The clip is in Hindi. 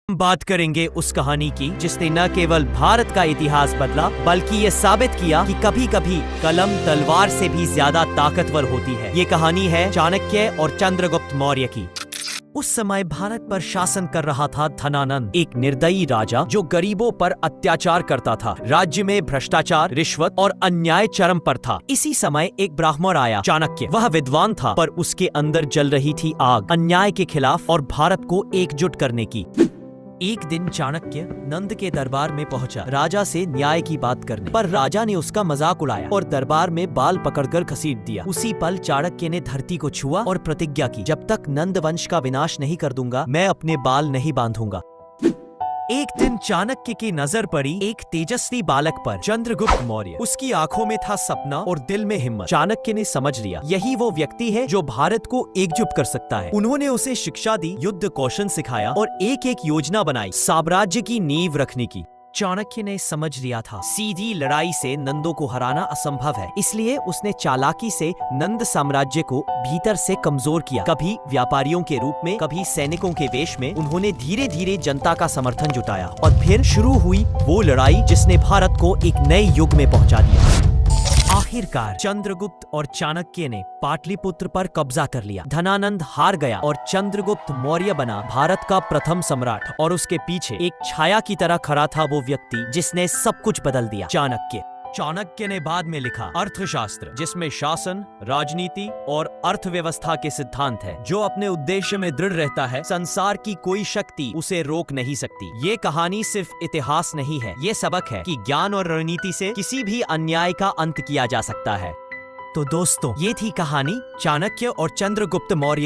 बात करेंगे उस कहानी की जिसने न केवल भारत का इतिहास बदला बल्कि ये साबित किया कि कभी कभी कलम तलवार से भी ज्यादा ताकतवर होती है। ये कहानी है चाणक्य और चंद्रगुप्त मौर्य की। उस समय भारत पर शासन कर रहा था धनानंद, एक निर्दयी राजा जो गरीबों पर अत्याचार करता था। राज्य में भ्रष्टाचार, रिश्वत और अन्याय चरम पर था। इसी समय एक ब्राह्मण आया, चाणक्य। वह विद्वान था पर उसके अंदर जल रही थी आग अन्याय के खिलाफ और भारत को एकजुट करने की। एक दिन चाणक्य नंद के दरबार में पहुंचा राजा से न्याय की बात करने, पर राजा ने उसका मजाक उड़ाया और दरबार में बाल पकड़कर घसीट दिया। उसी पल चाणक्य ने धरती को छुआ और प्रतिज्ञा की, जब तक नंद वंश का विनाश नहीं कर दूंगा मैं अपने बाल नहीं बांधूंगा। एक दिन चाणक्य की नजर पड़ी एक तेजस्वी बालक पर, चंद्रगुप्त मौर्य। उसकी आंखों में था सपना और दिल में हिम्मत। चाणक्य ने समझ लिया यही वो व्यक्ति है जो भारत को एकजुट कर सकता है। उन्होंने उसे शिक्षा दी, युद्ध कौशल सिखाया और एक एक योजना बनाई साम्राज्य की नींव रखने की। चाणक्य ने समझ लिया था सीधी लड़ाई से नंदों को हराना असंभव है, इसलिए उसने चालाकी से नंद साम्राज्य को भीतर से कमजोर किया। कभी व्यापारियों के रूप में, कभी सैनिकों के वेश में उन्होंने धीरे धीरे जनता का समर्थन जुटाया और फिर शुरू हुई वो लड़ाई जिसने भारत को एक नए युग में पहुंचा दिया। आखिरकार चंद्रगुप्त और चाणक्य ने पाटलिपुत्र पर कब्जा कर लिया। धनानंद हार गया और चंद्रगुप्त मौर्य बना भारत का प्रथम सम्राट। और उसके पीछे एक छाया की तरह खड़ा था वो व्यक्ति जिसने सब कुछ बदल दिया, चाणक्य। चाणक्य ने बाद में लिखा अर्थशास्त्र, जिसमें शासन, राजनीति और अर्थव्यवस्था के सिद्धांत है। जो अपने उद्देश्य में दृढ़ रहता है, संसार की कोई शक्ति उसे रोक नहीं सकती। ये कहानी सिर्फ इतिहास नहीं है, ये सबक है कि ज्ञान और रणनीति से किसी भी अन्याय का अंत किया जा सकता है। तो दोस्तों, ये थी कहानी चाणक्य और चंद्रगुप्त मौर्य।